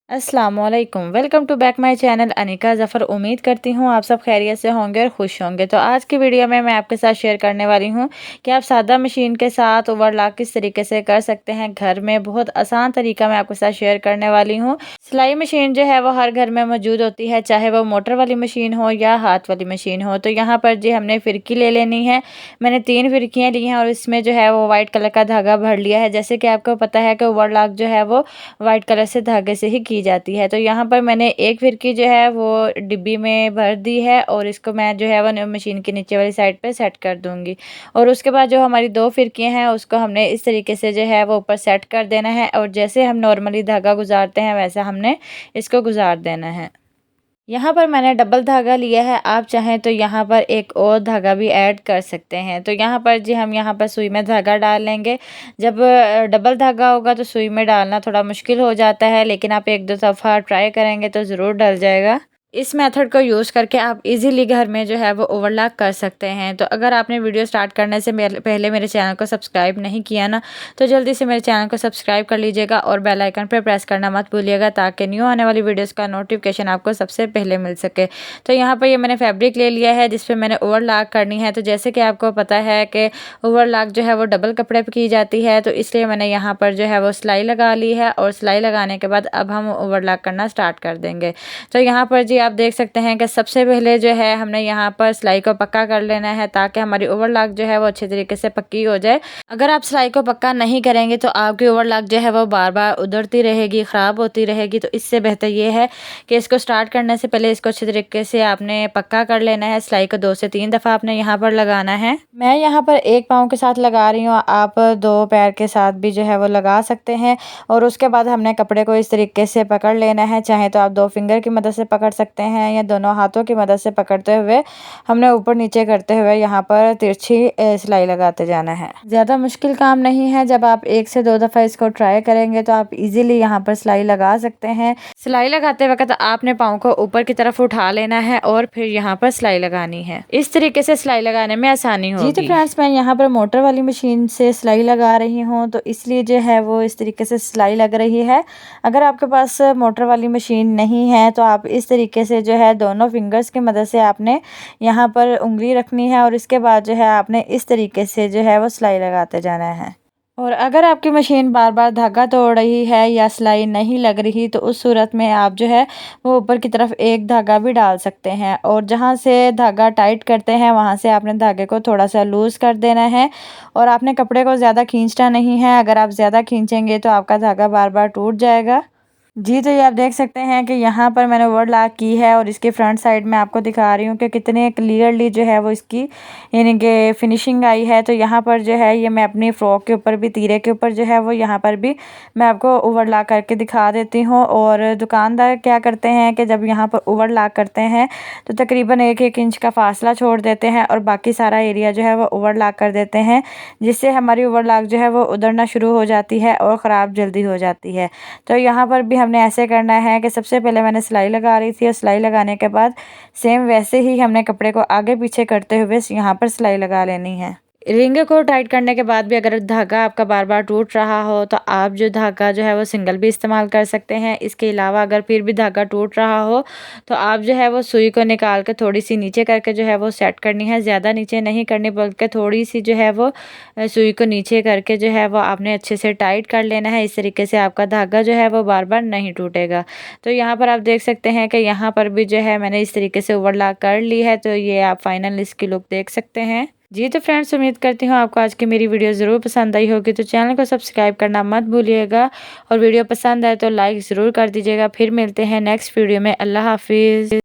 अस्सलामुअलैकुम, welcome to back my channel Anika Zafar. उम्मीद करती हूँ आप सब खैरियत से होंगे और खुश होंगे। तो आज की वीडियो में मैं आपके साथ शेयर करने वाली हूँ कि आप सादा मशीन के साथ ओवरलॉक किस तरीके से कर सकते हैं घर में। बहुत आसान तरीका मैं आपके साथ शेयर करने वाली हूँ। सिलाई मशीन जो है वो हर घर में मौजूद होती है, चाहे वो मोटर वाली मशीन हो या हाथ वाली मशीन हो। तो यहाँ पर जी हमने फ़िरकी ले लेनी है। मैंने 3 फ़िरकियाँ ली हैं और इसमें जो है वो वाइट कलर का धागा भर लिया है। जैसे कि आपको पता है कि ओवरलॉक जो है वो वाइट कलर से धागे से ही की जाती है। तो यहाँ पर मैंने एक फिरकी जो है वो डिब्बी में भर दी है और इसको मैं जो है वो मशीन के नीचे वाली साइड पे सेट कर दूँगी। और उसके बाद जो हमारी 2 फिरकियाँ हैं उसको हमने इस तरीके से जो है वो ऊपर सेट कर देना है और जैसे हम नॉर्मली धागा गुजारते हैं वैसा हमने इसको गुजार देना है। यहाँ पर मैंने डबल धागा लिया है, आप चाहें तो यहाँ पर एक और धागा भी ऐड कर सकते हैं। तो यहाँ पर जी हम यहाँ पर सुई में धागा डाल लेंगे। जब डबल धागा होगा तो सुई में डालना थोड़ा मुश्किल हो जाता है, लेकिन आप 1-2 दफ़ा ट्राई करेंगे तो ज़रूर डल जाएगा। इस मेथड को यूज़ करके आप इजीली घर में जो है वो ओवरलॉक कर सकते हैं। तो अगर आपने वीडियो स्टार्ट करने से पहले मेरे चैनल को सब्सक्राइब नहीं किया ना, तो जल्दी से मेरे चैनल को सब्सक्राइब कर लीजिएगा और बेल आइकन पर प्रेस करना मत भूलिएगा, ताकि न्यू आने वाली वीडियोस का नोटिफिकेशन आपको सबसे पहले मिल सके। तो यहाँ पर ये मैंने फैब्रिक ले लिया है जिस पर मैंने ओवरलॉक करनी है। तो जैसे कि आपको पता है कि ओवरलॉक जो है वो डबल कपड़े पर की जाती है, तो इसलिए मैंने यहाँ पर जो है वो सिलाई लगा ली है और सिलाई लगाने के बाद अब हम ओवरलॉक करना स्टार्ट कर देंगे। तो यहाँ पर जी आप देख सकते हैं कि सबसे पहले जो है हमने यहाँ पर सिलाई को पक्का कर लेना है, ताकि हमारी ओवरलॉक जो है वो अच्छे तरीके से पक्की हो जाए। अगर आप सिलाई को पक्का नहीं करेंगे तो आपकी ओवरलॉक जो है वो बार बार उधड़ती रहेगी, ख़राब होती रहेगी। तो इससे बेहतर ये है कि इसको स्टार्ट करने से पहले इसको अच्छे तरीके से आपने पक्का कर लेना है। सिलाई को 2 से 3 दफ़ा आपने यहाँ पर लगाना है। मैं यहाँ पर एक पाँव के साथ लगा रही हूँ, आप 2 पैर के साथ भी जो है वो लगा सकते हैं। और उसके बाद हमने कपड़े को इस तरीके से पकड़ लेना है। चाहे तो आप 2 फिंगर की मदद से पकड़ सकते हैं या दोनों हाथों की मदद से पकड़ते हुए हमने ऊपर नीचे करते हुए यहाँ पर तिरछी सिलाई लगाते जाना है। ज़्यादा मुश्किल काम नहीं है। जब आप 1 से 2 दफ़ा इसको ट्राई करेंगे तो आप इजीली यहाँ पर सिलाई लगा सकते हैं। सिलाई लगाते वक्त आपने पाँव को ऊपर की तरफ उठा लेना है और फिर यहाँ पर सिलाई लगानी है। इस तरीके से सिलाई लगाने में आसानी होगी। जी तो फ्रेंड्स, मैं यहाँ पर मोटर वाली मशीन से सिलाई लगा रही हूँ, तो इसलिए जो है वो इस तरीके से सिलाई लग रही है। अगर आपके पास मोटर वाली मशीन नहीं है तो आप इस तरीके से जो है दोनों फिंगर्स की मदद से आपने यहाँ पर उंगली रखनी है और इसके बाद जो है आपने इस तरीके से जो है वो सिलाई लगाते जाना है। और अगर आपकी मशीन बार बार धागा तोड़ रही है या सिलाई नहीं लग रही, तो उस सूरत में आप जो है वो ऊपर की तरफ एक धागा भी डाल सकते हैं और जहाँ से धागा टाइट करते हैं वहाँ से आपने धागे को थोड़ा सा लूज़ कर देना है। और आपने कपड़े को ज़्यादा खींचना नहीं है। अगर आप ज़्यादा खींचेंगे तो आपका धागा बार बार टूट जाएगा। जी, तो ये आप देख सकते हैं कि यहाँ पर मैंने ओवरलॉक की है और इसके फ्रंट साइड में आपको दिखा रही हूँ कि कितने क्लियरली जो है वो इसकी यानी कि फिनिशिंग आई है। तो यहाँ पर जो है ये मैं अपनी फ़्रॉक के ऊपर भी, तीरे के ऊपर जो है वो यहाँ पर भी मैं आपको ओवरलॉक करके दिखा देती हूँ। और दुकानदार क्या करते हैं कि जब यहाँ पर ओवरलॉक करते हैं तो तकरीबन 1-1 इंच का फासला छोड़ देते हैं और बाकी सारा एरिया जो है वो ओवरलॉक कर देते हैं, जिससे हमारी ओवरलॉक जो है वो उधड़ना शुरू हो जाती है और ख़राब जल्दी हो जाती है। तो यहाँ पर भी हमने ऐसे करना है कि सबसे पहले मैंने सिलाई लगा रही थी और सिलाई लगाने के बाद सेम वैसे ही हमने कपड़े को आगे पीछे करते हुए यहाँ पर सिलाई लगा लेनी है। रिंग को टाइट करने के बाद भी अगर धागा आपका बार बार टूट रहा हो तो आप जो धागा जो है वो सिंगल भी इस्तेमाल कर सकते हैं। इसके अलावा अगर फिर भी धागा टूट रहा हो तो आप जो है वो सुई को निकाल के थोड़ी सी नीचे करके जो है वो सेट करनी है। ज़्यादा नीचे नहीं करनी, बल्कि थोड़ी सी जो है वो सुई को नीचे करके जो है वो आपने अच्छे से टाइट कर लेना है। इस तरीके से आपका धागा जो है वो बार बार नहीं टूटेगा। तो यहाँ पर आप देख सकते हैं कि यहाँ पर भी जो है मैंने इस तरीके से ओवरलॉक कर ली है। तो ये आप फाइनल इसकी लुक देख सकते हैं। जी तो फ्रेंड्स, उम्मीद करती हूँ आपको आज की मेरी वीडियो ज़रूर पसंद आई होगी। तो चैनल को सब्सक्राइब करना मत भूलिएगा और वीडियो पसंद आए तो लाइक ज़रूर कर दीजिएगा। फिर मिलते हैं नेक्स्ट वीडियो में। अल्लाह हाफिज़।